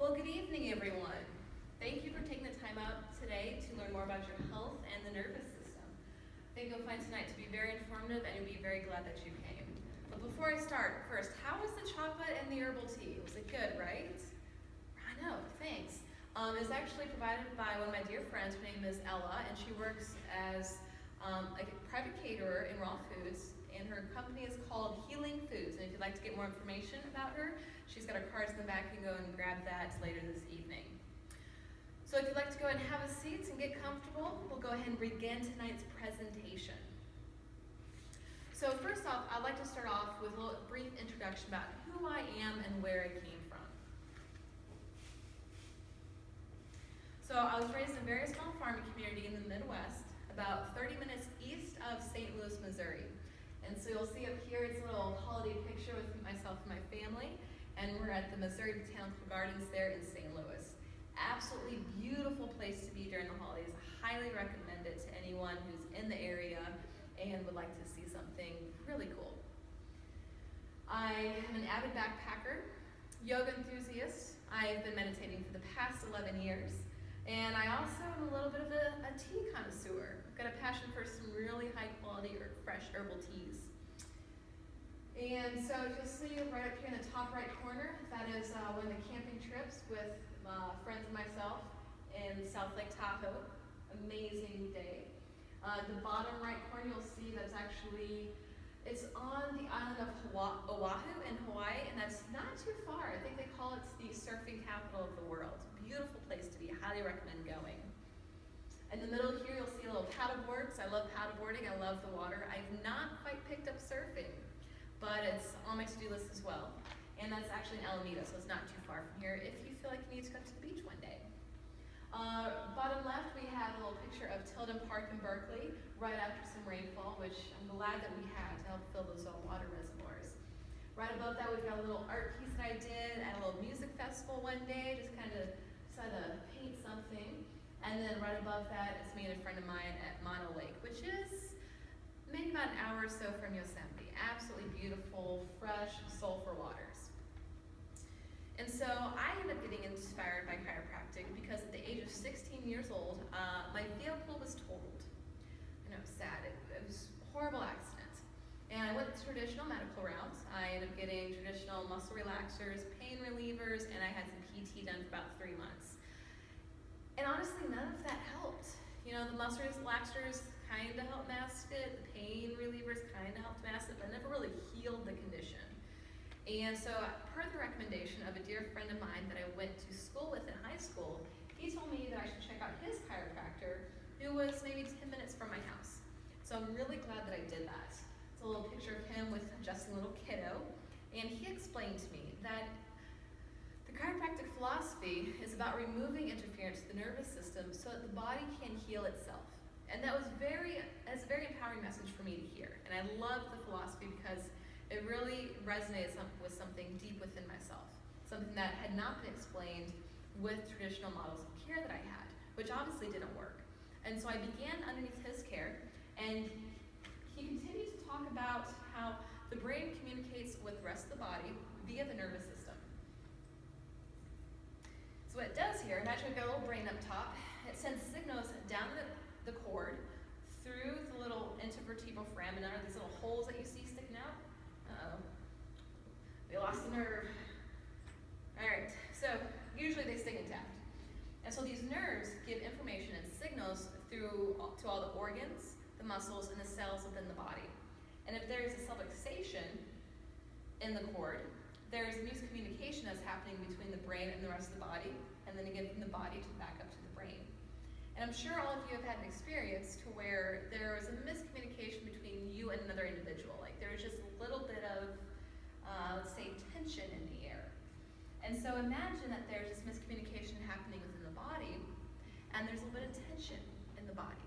Well, good evening, everyone. Thank you for taking the time out today to learn more about your health and the nervous system. I think you'll find tonight to be very informative and you'll be very glad that you came. But before I start, first, how was the chocolate and the herbal tea? Was it good, right? I know, thanks. It's actually provided by one of my dear friends. Her name is Ella, and she works as a private caterer in Raw Foods, and her company is called Healing Foods. And if you'd like to get more information about her, she's got her cards in the back. You can go and grab that later this evening. So if you'd like to go ahead and have a seat and get comfortable, we'll go ahead and begin tonight's presentation. So first off, I'd like to start off with a little brief introduction about who I am and where I came from. So I was raised in a very small farming community in the Midwest, about 30 minutes east of St. Louis, Missouri. And so you'll see up here, it's a little holiday picture with myself and my family, and we're at the Missouri Botanical Gardens there in St. Louis. Absolutely beautiful place to be during the holidays. I highly recommend it to anyone who's in the area and would like to see something really cool. I am an avid backpacker, yoga enthusiast. I've been meditating for the past 11 years. And I also am a little bit of a tea connoisseur. I've got a passion for some really high quality or fresh herbal teas. And so you'll see right up here in the top right corner, that is one of the camping trips with friends and myself in South Lake Tahoe. Amazing day. The bottom right corner you'll see that's actually, it's on the island of Oahu in Hawaii, and that's not too far. I think they call it the surfing capital of the world. Beautiful place to be. I highly recommend going. In the middle here, you'll see a little paddleboard, because I love paddleboarding. I love the water. I've not quite picked up surfing, but it's on my to-do list as well. And that's actually in Alameda, so it's not too far from here if you feel like you need to come to the beach one day. Bottom left, we have a little picture of Tilden Park in Berkeley, right after some rainfall, which I'm glad that we had to help fill those water reservoirs. Right above that, we've got a little art piece that I did at a little music festival one day, just kind of decided to paint something. And then right above that is me and a friend of mine at Mono Lake, which is maybe about an hour or so from Yosemite. Absolutely beautiful, fresh sulfur waters. And so I ended up getting inspired by chiropractic because at the age of 16 years old, my vehicle was totaled. I know, sad. It was a horrible accident. And I went the traditional medical route. I ended up getting traditional muscle relaxers, pain relievers, and I had some PT done for about 3 months. And honestly, none of that helped. You know, the muscle relaxers kind of helped mask it, the pain relievers kind of helped mask it, but never really healed the condition. And so, per the recommendation of a dear friend of mine that I went to school with in high school, he told me that I should check out his chiropractor, who was maybe 10 minutes from my house. So I'm really glad that I did that. It's a little picture of him with just a little kiddo, and he explained to me that the chiropractic philosophy is about removing interference to the nervous system so that the body can heal itself. And that's a very empowering message for me to hear. And I love the philosophy because it really resonated with something deep within myself, something that had not been explained with traditional models of care that I had, which obviously didn't work. And so I began underneath his care, and he continued to talk about how the brain communicates with the rest of the body via the nervous system. So what it does here, imagine we've got a little brain up top. It sends signals down the cord through the little intervertebral foramina, these little holes that you see sticking out. Uh-oh. We lost the nerve. All right, so usually they stay intact. And so these nerves give information and signals through to all the organs, the muscles, and the cells within the body. And if there is a subluxation in the cord, there's miscommunication that's happening between the brain and the rest of the body, and then again from the body to back up to the brain. And I'm sure all of you have had an experience to where there was a miscommunication between you and another individual. Like there was just a little bit of, let's say, tension in the air. And so imagine that there's this miscommunication happening within the body, and there's a little bit of tension in the body.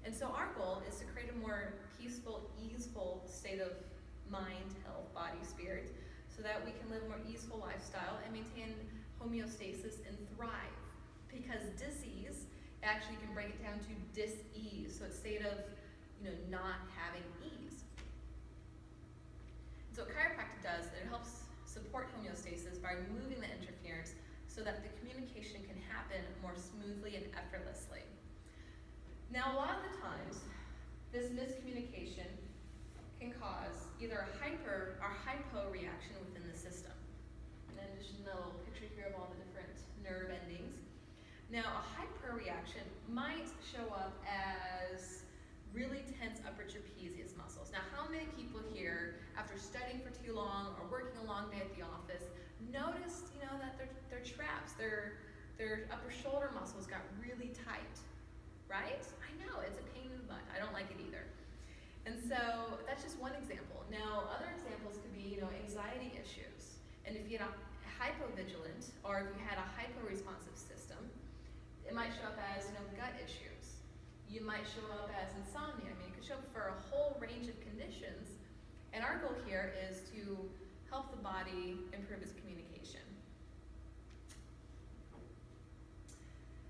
And so our goal is to create a more peaceful, easeful state of mind, health, body, spirit, so that we can live a more easeful lifestyle and maintain homeostasis and thrive. Because disease, actually you can break it down to dis-ease, so it's a state of not having ease. So what chiropractic does, it helps support homeostasis by removing the interference so that the communication can happen more smoothly and effortlessly. Now, a lot of the times, this miscommunication can cause either a hyper or hypo reaction within the system. And just a little picture here of all the different nerve endings. Now, a hyperreaction might show up as really tense upper trapezius muscles. Now, how many people here, after studying for too long or working a long day at the office, noticed, that their traps, their upper shoulder muscles got really tight, right? I know, it's a pain in the butt. I don't like it either. And so that's just one example. Now, other examples could be, anxiety issues. And if you had a hypovigilant, or if you had a hyporesponsive system, it might show up as, gut issues. You might show up as insomnia. It could show up for a whole range of conditions. And our goal here is to help the body improve its communication.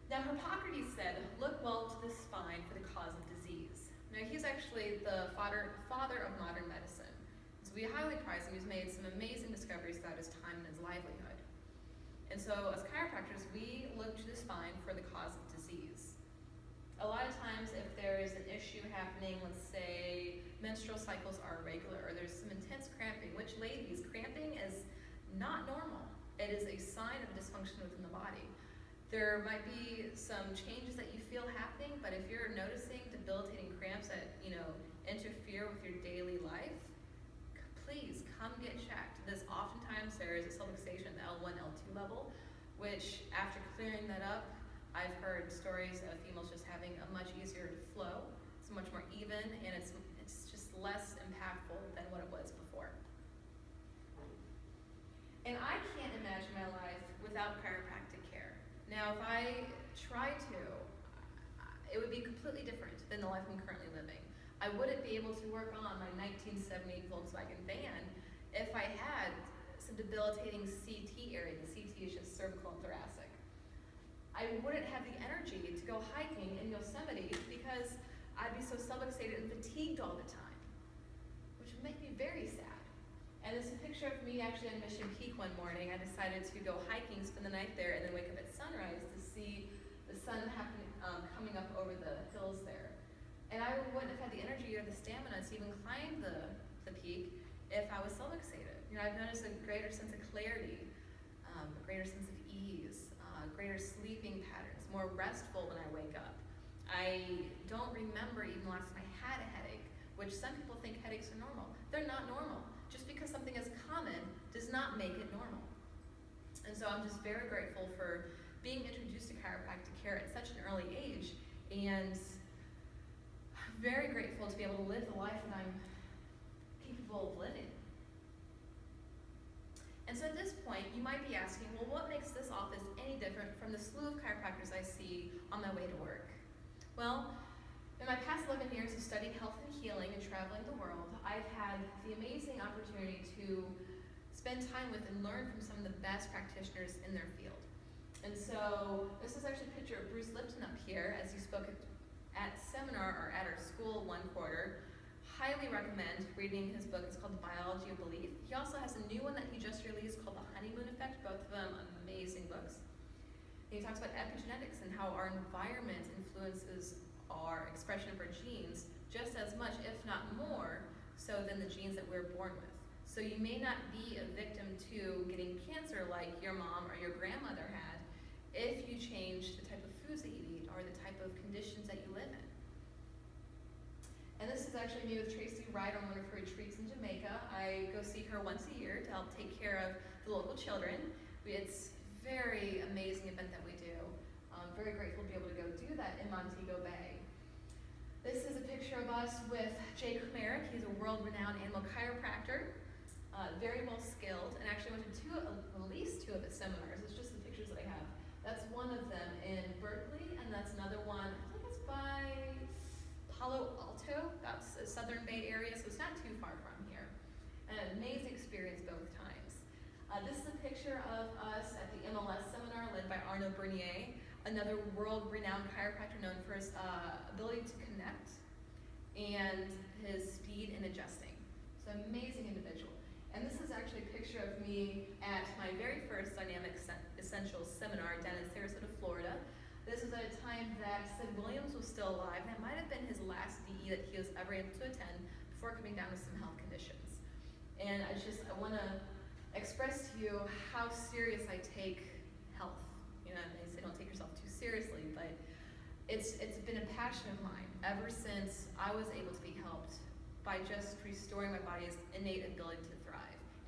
Now, Hippocrates said, "Look well to the spine for the cause of disease." Now, he's actually the father of modern medicine. So we highly prize him. He's made some amazing discoveries throughout his time and his livelihood. And so as chiropractors, we look to the spine for the cause of disease. A lot of times if there is an issue happening, let's say menstrual cycles are irregular or there's some intense cramping, which ladies, cramping is not normal. It is a sign of dysfunction within the body. There might be some changes that you feel happening, but if you're noticing debilitating cramps that, interfere with your daily life, please come get checked. This oftentimes there is a subluxation at the L1, L2 level, which after clearing that up, I've heard stories of females just having a much easier flow. It's much more even, and it's just less impactful than what it was before. And I can't imagine my life without chiropractic care. Now, if I try to, it would be completely different than the life I'm currently living. I wouldn't be able to work on my 1970 Volkswagen van if I had some debilitating CT area. The CT is just cervical and thoracic. I wouldn't have the energy to go hiking in Yosemite because I'd be so subluxated and fatigued all the time, which would make me very sad. And this is a picture of me actually on Mission Peak one morning. I decided to go hiking, spend the night there, and then wake up at sunrise to see the sun coming up over the hills there. And I wouldn't have had the energy or the stamina to even climb the peak if I was subluxated. I've noticed a greater sense of clarity, a greater sense of ease, greater sleeping patterns, more restful when I wake up. I don't remember even last time I had a headache, which some people think headaches are normal. They're not normal. Just because something is common does not make it normal. And so I'm just very grateful for being introduced to chiropractic care at such an early age, and very grateful to be able to live the life that I'm capable of living. And so at this point, you might be asking, well, what makes this office any different from the slew of chiropractors I see on my way to work? Well, in my past 11 years of studying health and healing and traveling the world, I've had the amazing opportunity to spend time with and learn from some of the best practitioners in their field. And so this is actually a picture of Bruce Lipton up here as he spoke at seminar or at our school one quarter. Highly recommend reading his book. It's called The Biology of Belief. He also has a new one that he just released called The Honeymoon Effect. Both of them amazing books. And he talks about epigenetics and how our environment influences our expression of our genes just as much, if not more, so than the genes that we're born with. So you may not be a victim to getting cancer like your mom or your grandmother had if you change the type of foods that you eat or the type of conditions that you live in. And this is actually me with Tracy Ryder on one of her retreats in Jamaica. I go see her once a year to help take care of the local children. It's a very amazing event that we do. I'm very grateful to be able to go do that in Montego Bay. This is a picture of us with Jay Kumaric. He's a world-renowned animal chiropractor, very well skilled, and actually went to at least two of his seminars. It's just the pictures that I have. That's one of them in Berkeley, and that's another one, I think it's by Palo Alto. That's a Southern Bay area, so it's not too far from here. An amazing experience both times. This is a picture of us at the MLS seminar led by Arnaud Bernier, another world-renowned chiropractor known for his ability to connect and his speed in adjusting. So amazing individual. And this is actually a picture of me at my very first Dynamic Essentials seminar down in Sarasota, Florida. This was at a time that Sid Williams was still alive, and it might have been his last DE that he was ever able to attend before coming down with some health conditions. And I want to express to you how serious I take health. You know, they say don't take yourself too seriously, but it's been a passion of mine ever since I was able to be helped by just restoring my body's innate ability to thrive.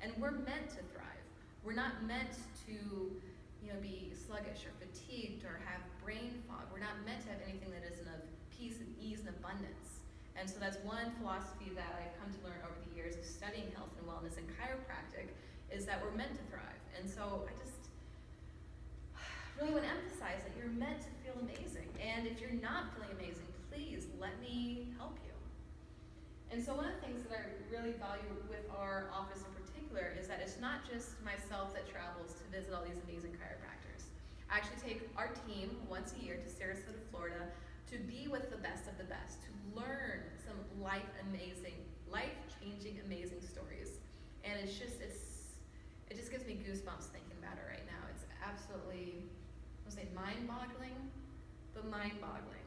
And we're meant to thrive. We're not meant to, be sluggish or fatigued or have brain fog. We're not meant to have anything that isn't of peace and ease and abundance. And so that's one philosophy that I've come to learn over the years of studying health and wellness and chiropractic, is that we're meant to thrive. And so I just really want to emphasize that you're meant to feel amazing. And if you're not feeling amazing, please let me help you. And so one of the things that I really value with our office in particular is that it's not just myself that travels to visit all these amazing chiropractors. I actually take our team once a year to Sarasota, Florida to be with the best of the best, to learn some life-changing, amazing stories. And it just gives me goosebumps thinking about it right now. It's absolutely, I would say mind-boggling, but mind-boggling,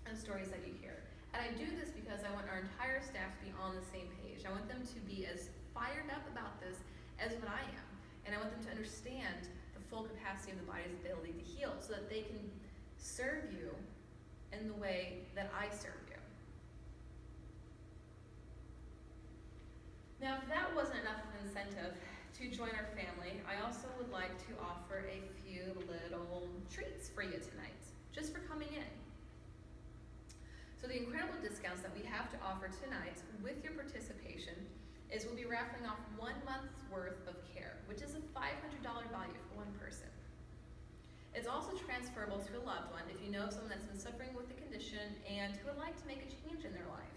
and stories that you hear. And I do this because I want our entire staff to be on the same page. I want them to be as fired up about this as what I am. And I want them to understand the full capacity of the body's ability to heal so that they can serve you in the way that I serve you. Now, if that wasn't enough of an incentive to join our family, I also would like to offer a few little treats for you tonight, just for coming in. So the incredible discounts that we have to offer tonight with your participation is we'll be raffling off 1 month's worth of care, which is a $500 value for one person. It's also transferable to a loved one if you know someone that's been suffering with the condition and who would like to make a change in their life.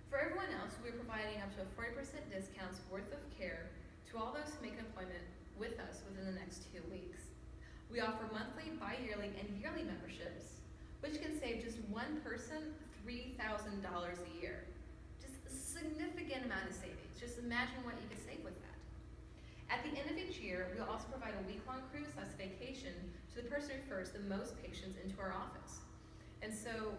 For everyone else, we're providing up to a 40% discounts worth of care to all those who make an appointment with us within the next 2 weeks. We offer monthly, bi-yearly, and yearly memberships, which can save just one person $3,000 a year. Just a significant amount of savings. Just imagine what you could save with that. At the end of each year, we'll also provide a week-long cruise / vacation to the person who refers the most patients into our office. And so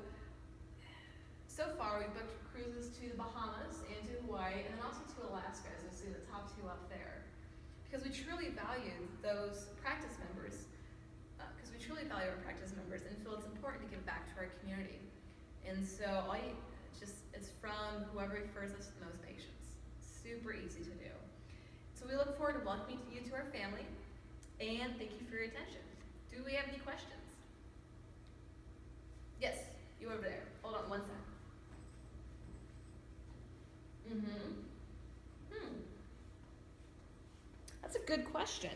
far we've booked cruises to the Bahamas and to Hawaii, and then also to Alaska, as you'll see the top 2 up there. Because we truly value those practice members, and feel it's important to give back to our community. And so it's from whoever refers us the most patients. Super easy to do. So we look forward to welcoming you to our family, and thank you for your attention. Do we have any questions? Yes, you over there. Hold on 1 second. That's a good question.